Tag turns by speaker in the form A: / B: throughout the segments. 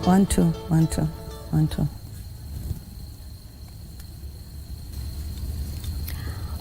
A: 1, 2, 1, 2, 1, 2.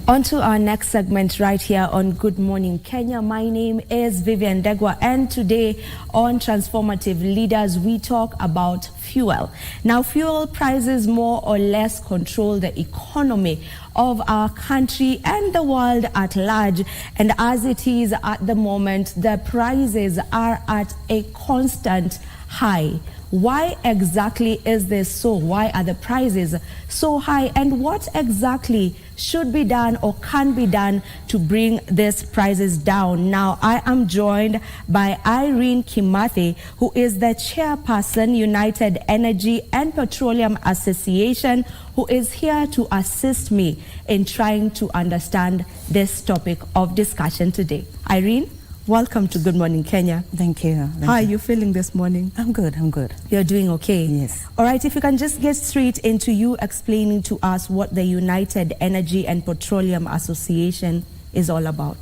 B: On to our next segment right here on Good Morning Kenya. My name is Vivian Ndegwa, and today on Transformative Leaders, we talk about fuel. Now, fuel prices more or less control the economy of our country and the world at large. And as it is at the moment, the prices are at a constant high. Why exactly is this so? Why are the prices so high? And what exactly should be done or can be done to bring these prices down? Now, I am joined by Irene Kimathi, who is the Chairperson, United Energy and Petroleum Association, who is here to assist me in trying to understand this topic of discussion today. Irene, welcome to Good Morning Kenya.
A: Thank you.
B: How are you feeling this morning?
A: I'm good, I'm good.
B: You're doing okay?
A: Yes.
B: All right, if you can just get straight into you explaining to us what the United Energy and Petroleum Association is all about.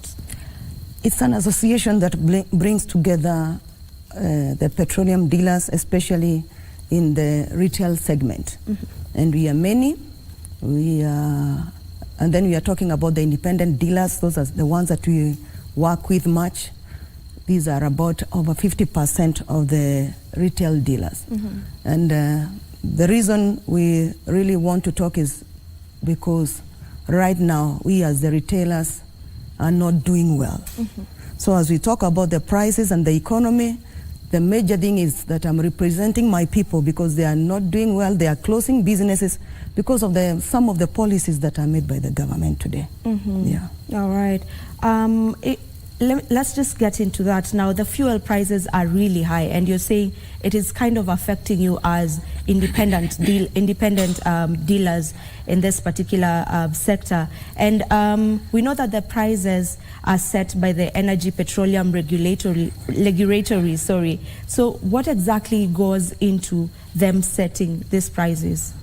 A: It's an association that brings together the petroleum dealers, especially in the retail segment. And we are many. And then we are talking about the independent dealers. Those are the ones that we work with much. These are about over 50% of the retail dealers. And the reason we really want to talk is because right now we as the retailers are not doing well. So as we talk about the prices and the economy, the major thing is that I'm representing my people because they are not doing well. They are closing businesses because of some of the policies that are made by the government today. Yeah.
B: All right. Let's just get into that now. The fuel prices are really high, and you're saying it is kind of affecting you as independent dealers in this particular sector. And we know that the prices are set by the Energy Petroleum Regulatory. So what exactly goes into them setting these prices?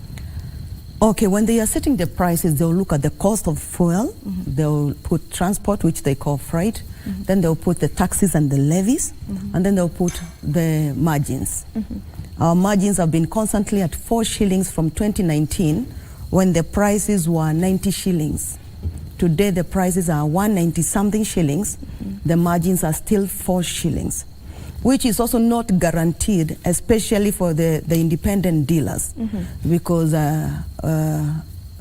A: Okay, when they are setting the prices, they'll look at the cost of fuel. They'll put transport, which they call freight. Then they'll put the taxes and the levies. And then they'll put the margins. Our margins have been constantly at 4 shillings from 2019, when the prices were 90 shillings. Today, the prices are 190 something shillings. The margins are still 4 shillings, which is also not guaranteed, especially for the independent dealers. Because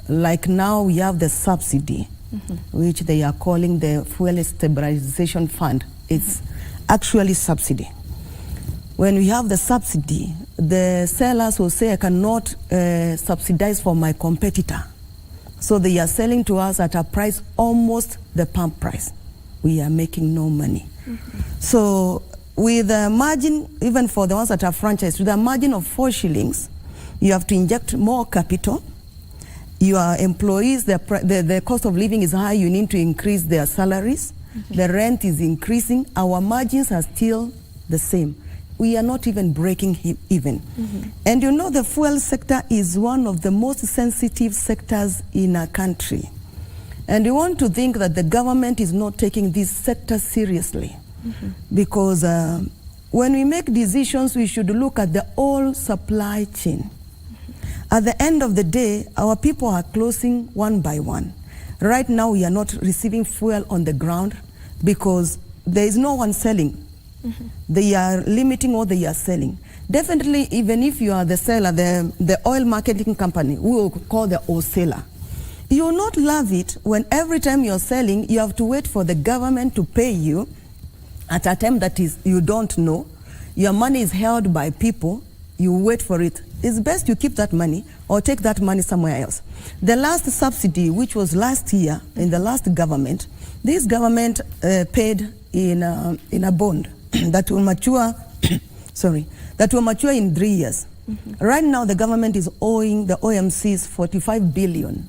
A: like now we have the subsidy, which they are calling the Fuel Stabilization Fund. It's actually subsidy. When we have the subsidy, the sellers will say, I cannot subsidize for my competitor. So they are selling to us at a price almost the pump price. We are making no money. So with a margin, even for the ones that are franchised, with a margin of 4 shillings, you have to inject more capital. Your employees, the cost of living is high, you need to increase their salaries. The rent is increasing. Our margins are still the same. We are not even breaking even. And you know, the fuel sector is one of the most sensitive sectors in our country. And we want to think that the government is not taking this sector seriously. Because when we make decisions, we should look at the whole supply chain. At the end of the day, our people are closing one by one. Right now, we are not receiving fuel on the ground because there is no one selling. They are limiting what they are selling. Definitely, even if you are the seller, the oil marketing company, we will call the wholesaler. You will not love it when every time you're selling, you have to wait for the government to pay you at a time that is you don't know. Your money is held by people. You wait for it. It's best you keep that money or take that money somewhere else. The last subsidy, which was last year in the last government, this government paid in a bond that will mature, that will mature in 3 years. Right now, the government is owing the OMCs 45 billion.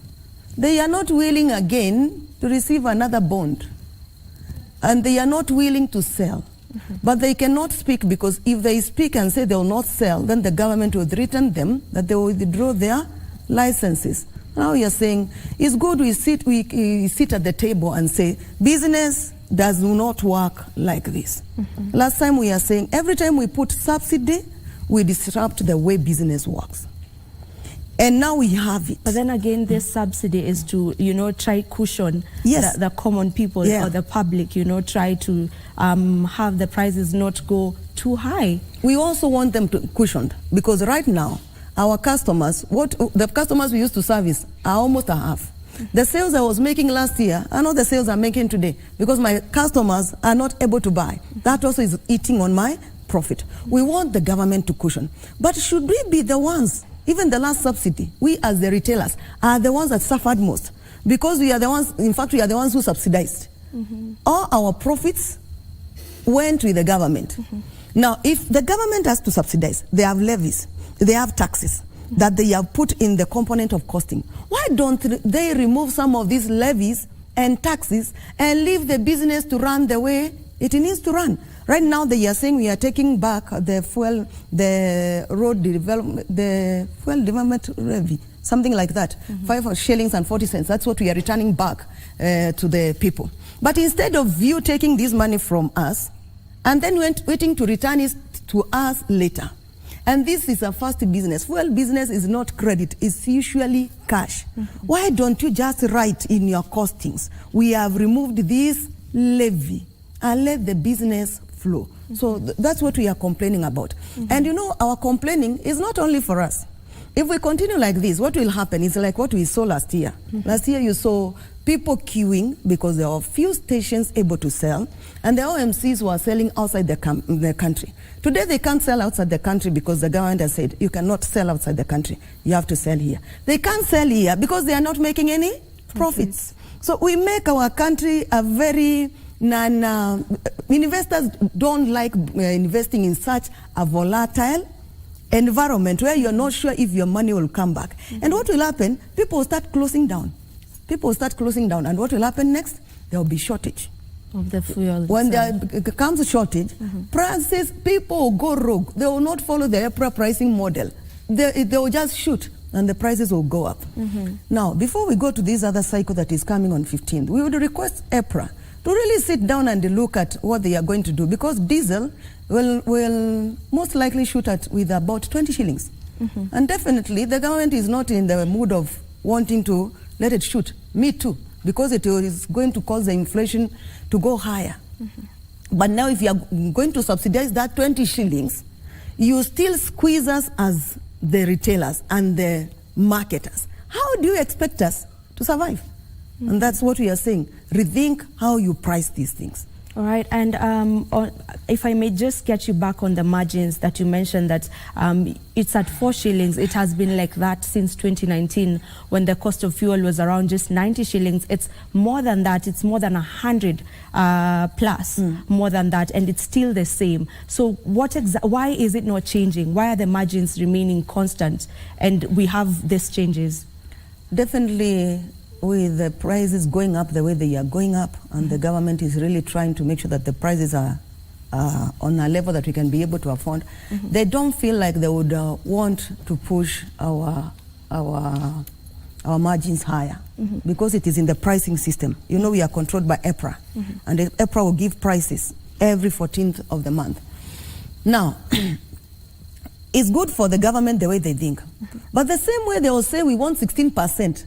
A: They are not willing again to receive another bond. And they are not willing to sell. But they cannot speak, because if they speak and say they will not sell, then the government will threaten them that they will withdraw their licenses. Now we are saying, it's good we sit at the table and say, business does not work like this. Last time we are saying, every time we put subsidy, we disrupt the way business works. And now we have it.
B: But then again, this subsidy is to, try cushion
A: Yes.
B: the common people or the public, try to have the prices not go too high.
A: We also want them to cushion, because right now, our customers, the customers we used to service are almost a half. The sales I was making last year are not the sales I'm making today, because my customers are not able to buy. That also is eating on my profit. We want the government to cushion. But should we be the ones, even the last subsidy, we as the retailers are the ones that suffered most, because we are the ones, in fact, we are the ones who subsidized. All our profits went with the government. Now, if the government has to subsidize, they have levies, they have taxes that they have put in the component of costing. Why don't they remove some of these levies and taxes and leave the business to run the way it needs to run? Right now, they are saying we are taking back the fuel development levy, something like that, 5 shillings and 40 cents. That's what we are returning back to the people. But instead of you taking this money from us and then waiting to return it to us later, and this is a fast business. Fuel business is not credit, it's usually cash. Why don't you just write in your costings, we have removed this levy and let the business flow? So that's what we are complaining about. And our complaining is not only for us. If we continue like this, what will happen is like what we saw last year. Last year you saw people queuing because there were few stations able to sell, and the OMCs were selling outside the country. Today they can't sell outside the country because the government has said you cannot sell outside the country, you have to sell here. They can't sell here because they are not making any profits. So we make our country a very investors don't like investing in such a volatile environment where you're not sure if your money will come back. And what will happen? People will start closing down. And what will happen next? There will be shortage
B: of the fuel.
A: When there comes a shortage, prices, people will go rogue. They will not follow the EPRA pricing model. They will just shoot, and the prices will go up. Now, before we go to this other cycle that is coming on 15th, we would request EPRA to really sit down and look at what they are going to do, because diesel will most likely shoot at with about 20 shillings. And definitely the government is not in the mood of wanting to let it shoot. Me too, because it is going to cause the inflation to go higher. But now if you are going to subsidize that 20 shillings, you still squeeze us as the retailers and the marketers. How do you expect us to survive? And that's what we are saying. Rethink how you price these things.
B: All right, and if I may just get you back on the margins that you mentioned, that it's at 4 shillings. It has been like that since 2019, when the cost of fuel was around just 90 shillings. It's more than that. It's more than 100 plus, more than that, and it's still the same. So why is it not changing? Why are the margins remaining constant and we have these changes?
A: Definitely, with the prices going up the way they are going up, and the government is really trying to make sure that the prices are on a level that we can be able to afford, they don't feel like they would want to push our margins higher, because it is in the pricing system. We are controlled by EPRA, and the EPRA will give prices every 14th of the month. Now, it's good for the government the way they think, but the same way they will say we want 16%,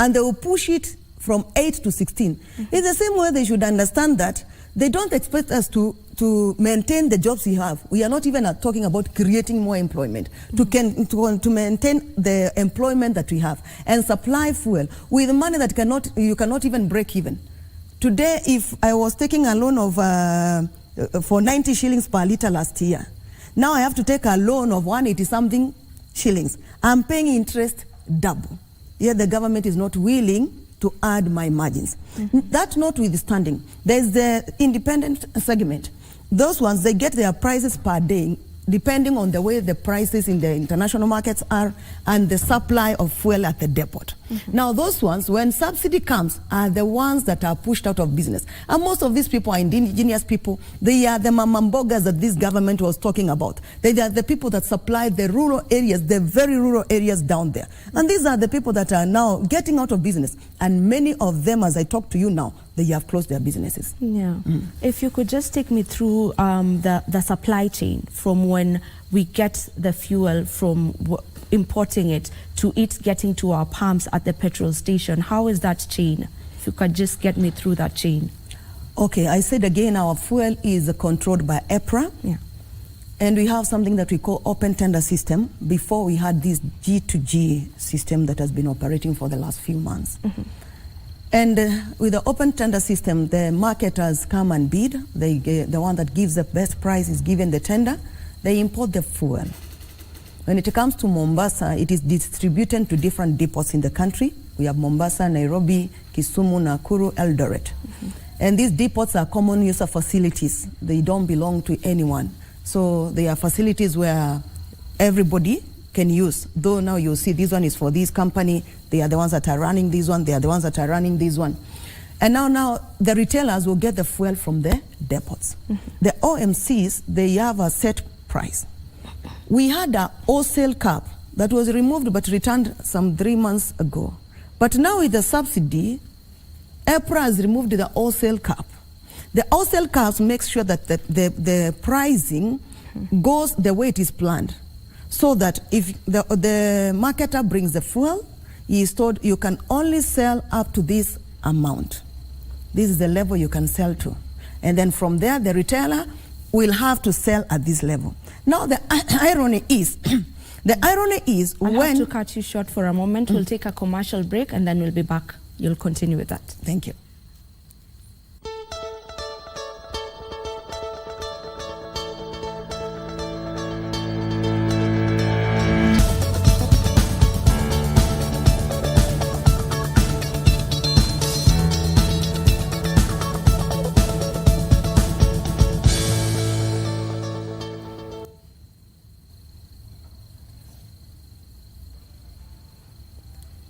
A: and they will push it from 8 to 16. It's the same way they should understand that they don't expect us to maintain the jobs we have. We are not even talking about creating more employment, to maintain the employment that we have and supply fuel with money that you cannot even break even. Today, if I was taking a loan of for 90 shillings per litre last year, now I have to take a loan of 180 something shillings. I'm paying interest double. Yet the government is not willing to add my margins. That notwithstanding, there's the independent segment. Those ones, they get their prices per day, depending on the way the prices in the international markets are and the supply of fuel at the depot. Now, those ones, when subsidy comes, are the ones that are pushed out of business. And most of these people are indigenous people. They are the mamambogas that this government was talking about. They are the people that supply the rural areas, the very rural areas down there. And these are the people that are now getting out of business. And many of them, as I talk to you now, they have closed their businesses.
B: Yeah. If you could just take me through the supply chain from when we get the fuel from importing it to it getting to our pumps at the petrol station. How is that chain? If you could just get me through that chain.
A: Okay, I said again, our fuel is controlled by EPRA.
B: Yeah.
A: And we have something that we call open tender system. Before we had this G2G system that has been operating for the last few months. And with the open tender system, the marketers come and bid. The one that gives the best price is given the tender. They import the fuel. When it comes to Mombasa, it is distributed to different depots in the country. We have Mombasa, Nairobi, Kisumu, Nakuru, Eldoret. And these depots are common user facilities. They don't belong to anyone. So they are facilities where everybody can use. Though now you'll see this one is for this company, they are the ones that are running this one, they are the ones that are running this one. And now the retailers will get the fuel from the depots. The OMCs, they have a set price. We had a wholesale cap that was removed but returned some 3 months ago. But now with the subsidy, EPRA has removed the wholesale cap. The wholesale caps make sure that the pricing goes the way it is planned. So that if the marketer brings the fuel, he is told you can only sell up to this amount. This is the level you can sell to. And then from there, the retailer will have to sell at this level. Now the irony is,
B: I'll have to cut you short for a moment. We'll take a commercial break and then we'll be back. You'll continue with that.
A: Thank you.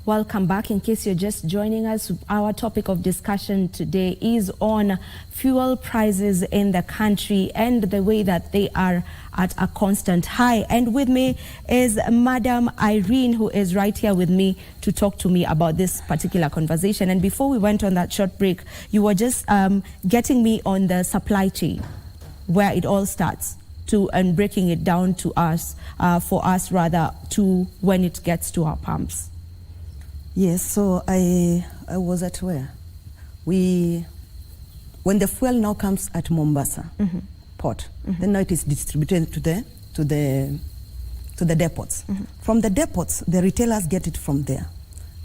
B: Welcome back. In case you're just joining us, our topic of discussion today is on fuel prices in the country and the way that they are at a constant high. And with me is Madam Irene, who is right here with me to talk to me about this particular conversation. And before we went on that short break, you were just getting me on the supply chain, where it all starts, and breaking it down to us, for us rather, to when it gets to our pumps.
A: Yes, so I was at where? When the fuel now comes at Mombasa port, then now it is distributed to the depots. From the depots, the retailers get it from there.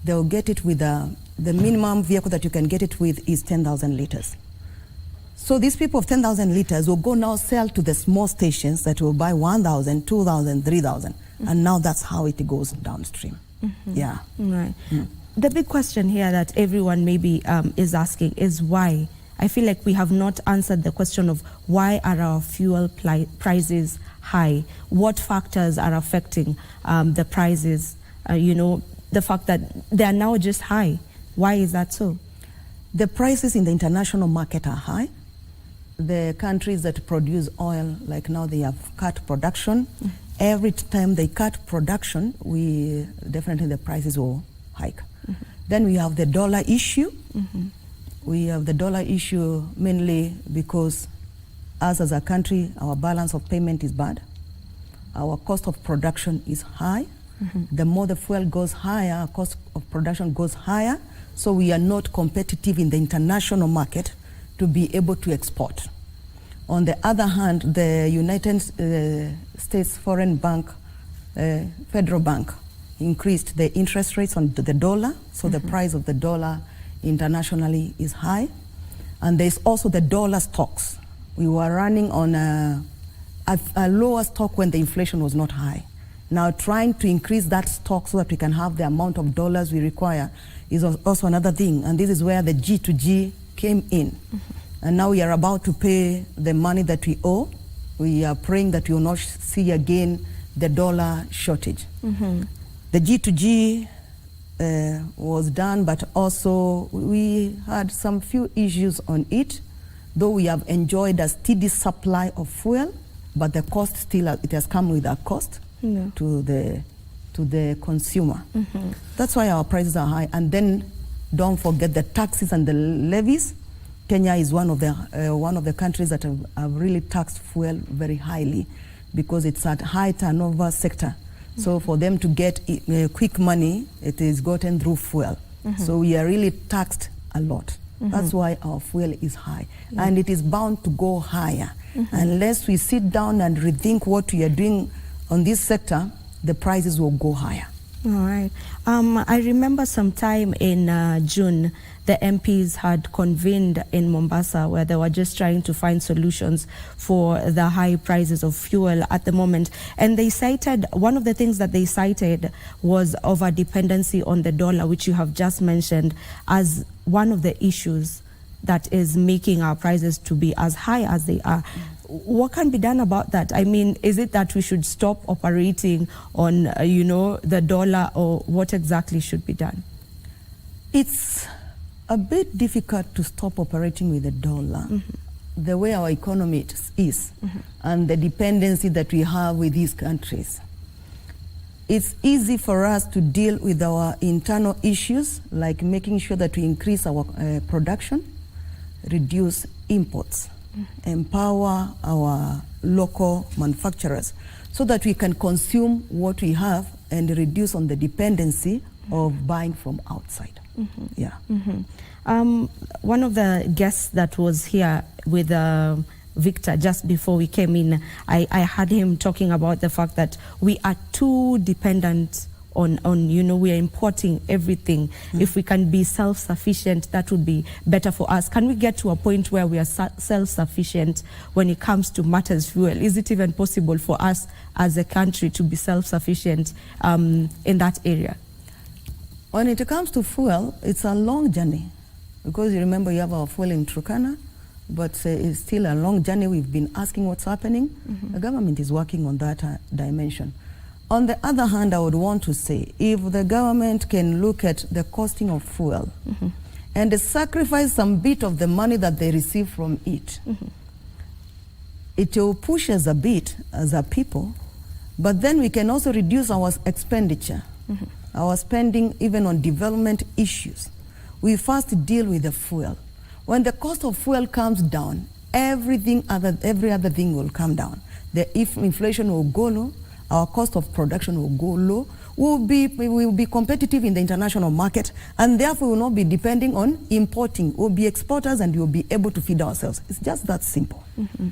A: They will get it with the minimum vehicle that you can get it with is 10,000 liters. So these people of 10,000 liters will go now sell to the small stations that will buy 1,000, 2,000, 3,000. And now that's how it goes downstream. Yeah.
B: Right. The big question here that everyone maybe is asking is why. I feel like we have not answered the question of why are our fuel prices high? What factors are affecting the prices? The fact that they are now just high. Why is that so?
A: The prices in the international market are high. The countries that produce oil, like now they have cut production. Every time they cut production, definitely the prices will hike. Then we have the dollar issue. We have the dollar issue mainly because us as a country, our balance of payment is bad. Our cost of production is high. The more the fuel goes higher, our cost of production goes higher. So we are not competitive in the international market to be able to export. On the other hand, the United States Foreign Bank, Federal Bank, increased the interest rates on the dollar, so the price of the dollar internationally is high. And there's also the dollar stocks. We were running on a lower stock when the inflation was not high. Now trying to increase that stock so that we can have the amount of dollars we require is also another thing. And this is where the G2G came in. And now we are about to pay the money that we owe. We are praying that we will not see again the dollar shortage. The G2G was done, but also we had some few issues on it, though we have enjoyed a steady supply of fuel, but the cost still, it has come with a cost to the consumer. That's why our prices are high. And then don't forget the taxes and the levies. Kenya is one of the countries that have really taxed fuel very highly because it's a high turnover sector. So for them to get quick money, it is gotten through fuel. So we are really taxed a lot. That's why our fuel is high. And it is bound to go higher. Unless we sit down and rethink what we are doing on this sector, the prices will go higher.
B: All right. I remember sometime in June, the MPs had convened in Mombasa where they were just trying to find solutions for the high prices of fuel at the moment. And they cited, one of the things that they cited was over dependency on the dollar, which you have just mentioned, as one of the issues that is making our prices to be as high as they are. What can be done about that? I mean, is it that we should stop operating on, the dollar, or what exactly should be done?
A: It's a bit difficult to stop operating with the dollar. The way our economy is and the dependency that we have with these countries. It's easy for us to deal with our internal issues, like making sure that we increase our production, reduce imports, empower our local manufacturers so that we can consume what we have and reduce on the dependency of buying from outside.
B: One of the guests that was here with Victor just before we came in, I had him talking about the fact that we are too dependent on we are importing everything. If we can be self-sufficient, that would be better for us. Can we get to a point where we are self-sufficient when it comes to matters fuel? Is it even possible for us as a country to be self-sufficient in that area?
A: When it comes to fuel, it's a long journey because you remember you have our fuel in Turkana, but it's still a long journey. We've been asking what's happening. The government is working on that dimension. On the other hand, I would want to say, if the government can look at the costing of fuel and sacrifice some bit of the money that they receive from it, it will push us a bit as a people, but then we can also reduce our expenditure, our spending even on development issues. We first deal with the fuel. When the cost of fuel comes down, every other thing will come down. If inflation will go low, our cost of production will go low, we will be competitive in the international market, and therefore will not be depending on importing. We'll be exporters and we'll be able to feed ourselves. It's just that simple.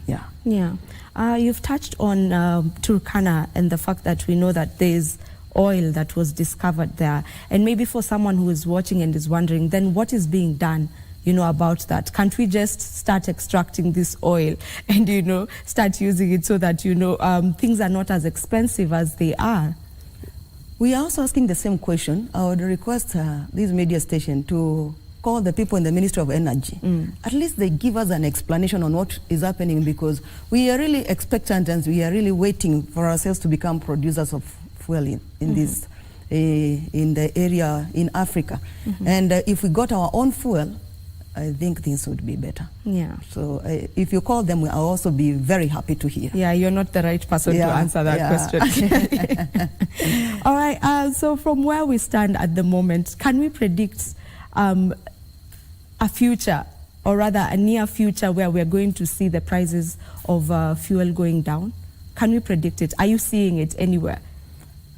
B: You've touched on Turkana and the fact that we know that there's oil that was discovered there. And maybe for someone who is watching and is wondering, then what is being done about that? Can't we just start extracting this oil and, start using it so that, things are not as expensive as they are?
A: We are also asking the same question. I would request this media station to call the people in the Ministry of Energy. At least they give us an explanation on what is happening, because we are really expectant and we are really waiting for ourselves to become producers of fuel in this, in the area in Africa. And if we got our own fuel, I think things would be better. So if you call them, I'll also be very happy to hear.
B: You're not the right person to answer that question. All right, so from where we stand at the moment, can we predict a future, or rather a near future, where we're going to see the prices of fuel going down? Can we predict it? Are you seeing it anywhere?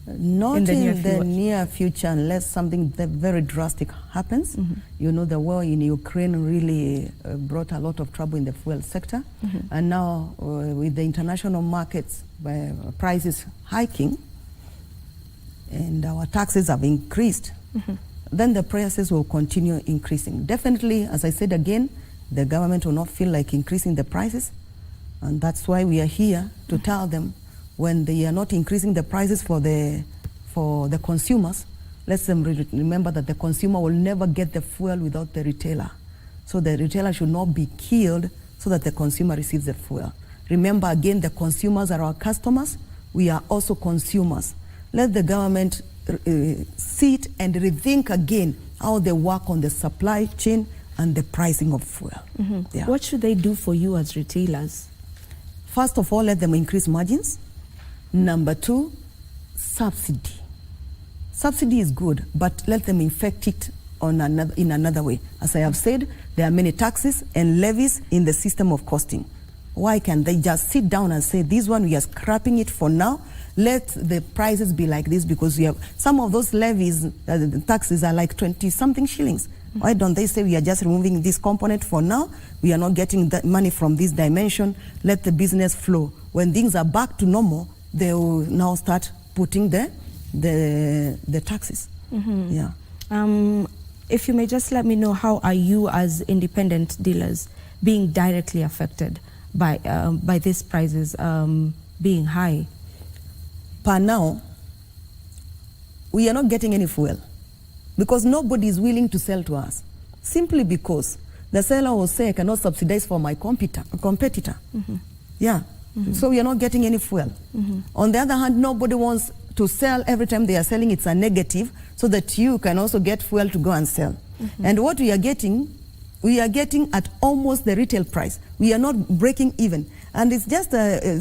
A: Not in the near future, unless something very drastic happens. The war in Ukraine really brought a lot of trouble in the fuel sector. And now with the international markets, prices hiking and our taxes have increased, then the prices will continue increasing. Definitely, as I said again, the government will not feel like increasing the prices. And that's why we are here to tell them, when they are not increasing the prices for the consumers, let them remember that the consumer will never get the fuel without the retailer. So the retailer should not be killed so that the consumer receives the fuel. Remember again, the consumers are our customers. We are also consumers. Let the government sit and rethink again how they work on the supply chain and the pricing of fuel.
B: What should they do for you as retailers?
A: First of all, let them increase margins. Number two, subsidy. Subsidy is good, but let them effect it on in another way. As I have said, there are many taxes and levies in the system of costing. Why can't they just sit down and say, this one, we are scrapping it for now, let the prices be like this, because we have some of those levies, the taxes are like 20-something shillings. Why don't they say we are just removing this component for now? We are not getting that money from this dimension. Let the business flow. When things are back to normal, they will now start putting the taxes. Yeah.
B: If you may just let me know, how are you as independent dealers being directly affected by these prices being high?
A: Per now, we are not getting any fuel, because nobody is willing to sell to us, simply because the seller will say, I cannot subsidize for my competitor. Yeah. So we are not getting any fuel. On the other hand, nobody wants to sell every time they are selling, it's a negative, so that you can also get fuel to go and sell. And what we are getting at almost the retail price. We are not breaking even. And it's just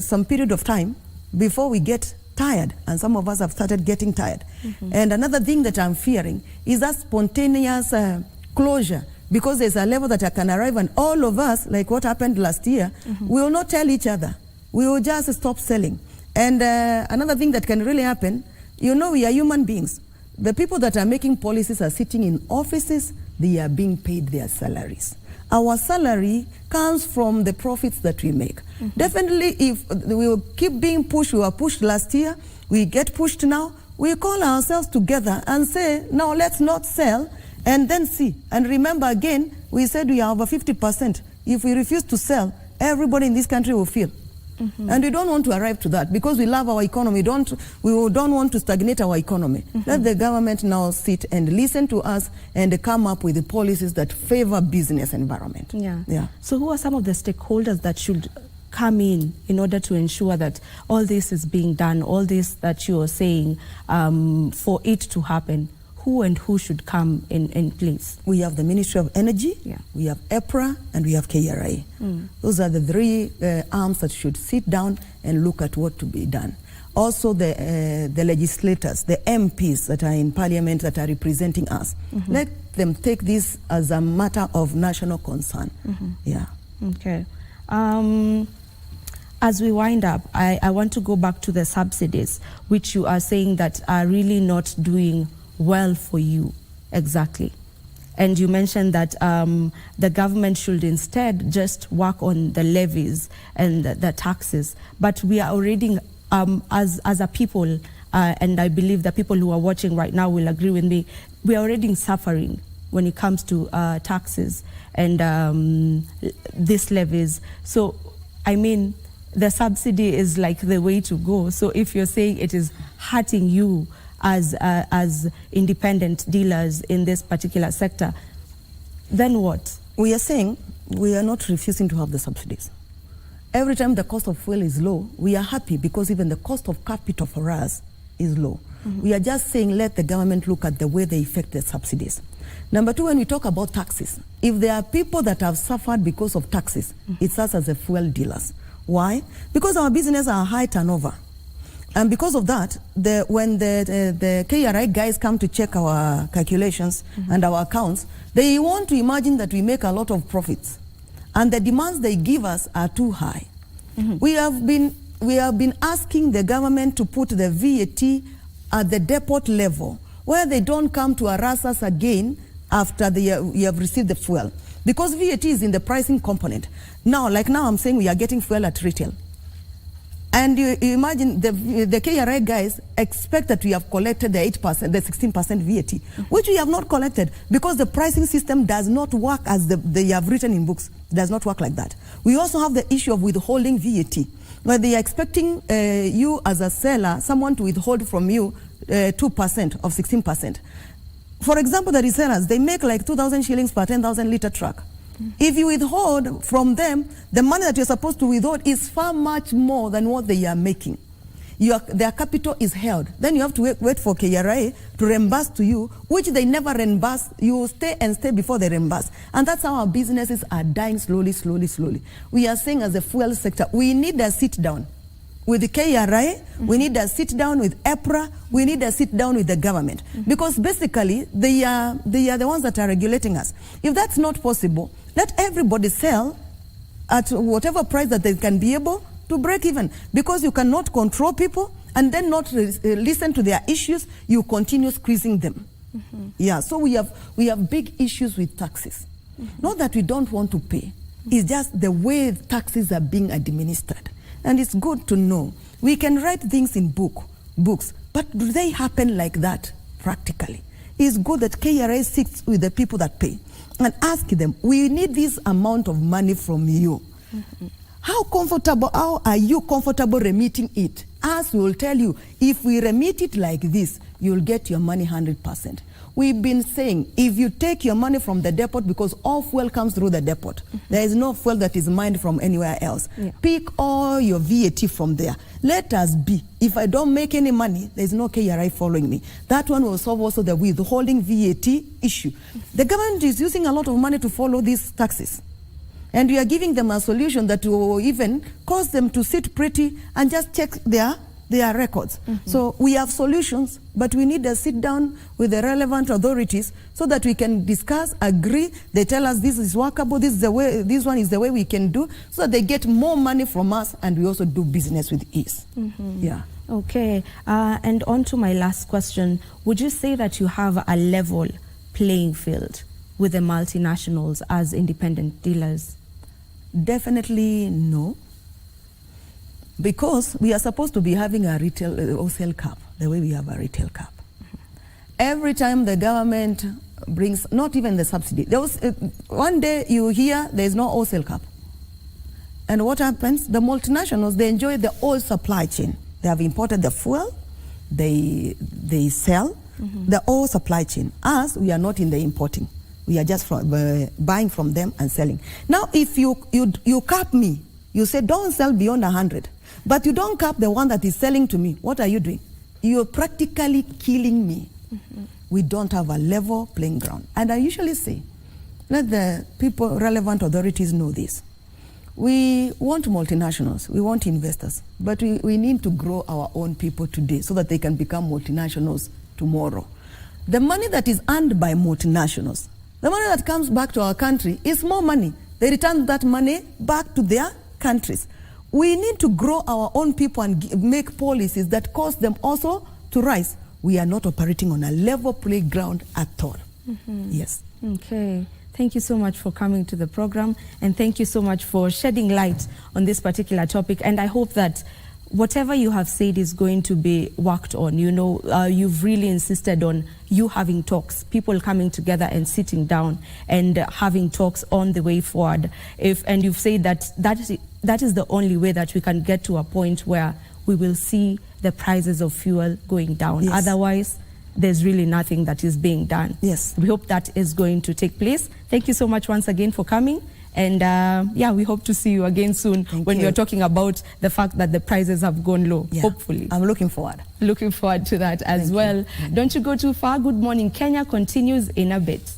A: some period of time before we get tired, and some of us have started getting tired. And another thing that I'm fearing is that spontaneous closure, because there's a level that I can arrive, and all of us, like what happened last year, we will not tell each other. We will just stop selling. And another thing that can really happen, you know, we are human beings. The people that are making policies are sitting in offices, they are being paid their salaries. Our salary comes from the profits that we make. Definitely, if we will keep being pushed, we were pushed last year, we get pushed now, we call ourselves together and say, now let's not sell, and then see. And remember again, we said we are over 50%. If we refuse to sell, everybody in this country will feel. And we don't want to arrive to that, because we love our economy. We don't want to stagnate our economy. Let the government now sit and listen to us and come up with the policies that favor business environment.
B: Yeah. So who are some of the stakeholders that should come in order to ensure that all this is being done, all this that you are saying, for it to happen? Who and who should come in place?
A: We have the Ministry of Energy, we have EPRA, and we have KRA. Those are the three arms that should sit down and look at what to be done. Also the legislators, the MPs that are in Parliament that are representing us, let them take this as a matter of national concern. Yeah.
B: Okay. As we wind up, I want to go back to the subsidies, which you are saying that are really not doing well for you exactly. And you mentioned that the government should instead just work on the levies and the taxes. But we are already, as a people, and I believe the people who are watching right now will agree with me, we are already suffering when it comes to taxes and these levies. So, I mean, the subsidy is like the way to go. So if you're saying it is hurting you as independent dealers in this particular sector, then what?
A: We are saying we are not refusing to have the subsidies. Every time the cost of fuel is low, we are happy, because even the cost of capital for us is low. We are just saying let the government look at the way they affect the subsidies. Number two, when we talk about taxes, if there are people that have suffered because of taxes, it's us as the fuel dealers. Why? Because our business are high turnover. And because of that, when the KRI guys come to check our calculations and our accounts, they want to imagine that we make a lot of profits. And the demands they give us are too high. We have been asking the government to put the VAT at the depot level, where they don't come to harass us again after you have received the fuel. Because VAT is in the pricing component. Now, like now I'm saying we are getting fuel at retail. And you imagine the KRA guys expect that we have collected the 8%, the 16% VAT, which we have not collected, because the pricing system does not work as they have written in books. It does not work like that. We also have the issue of withholding VAT, where they are expecting you as a seller, someone to withhold from you 2% of 16%. For example, the resellers, they make like 2,000 shillings per 10,000 liter truck. If you withhold from them, the money that you're supposed to withhold is far much more than what they are making. Their capital is held. Then you have to wait for KRA to reimburse to you, which they never reimburse. You stay and stay before they reimburse. And that's how our businesses are dying slowly, slowly, slowly. We are saying as a fuel sector, we need a sit down with the KRA, we need a sit down with EPRA, we need a sit down with the government. Because basically, they are the ones that are regulating us. If that's not possible, let everybody sell at whatever price that they can be able to break even. Because you cannot control people and then not listen to their issues, you continue squeezing them. Yeah, so we have big issues with taxes. Not that we don't want to pay, it's just the way taxes are being administered. And it's good to know. We can write things in books, but do they happen like that practically? It's good that KRA sits with the people that pay and ask them, we need this amount of money from you. How are you comfortable remitting it? Us will tell you, if we remit it like this, you'll get your money 100%. We've been saying, if you take your money from the depot, because all fuel comes through the depot, there is no fuel that is mined from anywhere else. Pick all your VAT from there. Let us be. If I don't make any money, there's no KRI following me. That one will solve also the withholding VAT issue. The government is using a lot of money to follow these taxes. And we are giving them a solution that will even cause them to sit pretty and just check their records. So we have solutions, but we need to sit down with the relevant authorities so that we can discuss, agree. They tell us this is workable, this one is the way we can do, so that they get more money from us and we also do business with ease. Yeah.
B: Okay, and on to my last question. Would you say that you have a level playing field with the multinationals as independent dealers?
A: Definitely no. Because we are supposed to be having a retail wholesale cap, the way we have a retail cap. Every time the government brings, not even the subsidy, there was, one day you hear there is no wholesale cap. And what happens? The multinationals, they enjoy the whole supply chain. They have imported the fuel, they sell the whole supply chain. Us, we are not in the importing. We are just buying from them and selling. Now, if you cap me, you say don't sell beyond 100. But you don't cap the one that is selling to me. What are you doing? You're practically killing me. We don't have a level playing ground. And I usually say, let the people, relevant authorities know this. We want multinationals, we want investors, but we need to grow our own people today so that they can become multinationals tomorrow. The money that is earned by multinationals, the money that comes back to our country is more money. They return that money back to their countries. We need to grow our own people and make policies that cause them also to rise. We are not operating on a level playground at all. Yes.
B: Okay. Thank you so much for coming to the program, and thank you so much for shedding light on this particular topic. And I hope that whatever you have said is going to be worked on. You know, you've really insisted on you having talks, people coming together and sitting down and having talks on the way forward. And you've said that is the only way that we can get to a point where we will see the prices of fuel going down.
A: Yes.
B: Otherwise, there's really nothing that is being done.
A: Yes.
B: We hope that is going to take place. Thank you so much once again for coming. And yeah, we hope to see you again soon when you're talking about the fact that the prices have gone low, hopefully.
A: I'm looking forward.
B: Looking forward to that as well. Don't you go too far. Good Morning Kenya continues in a bit.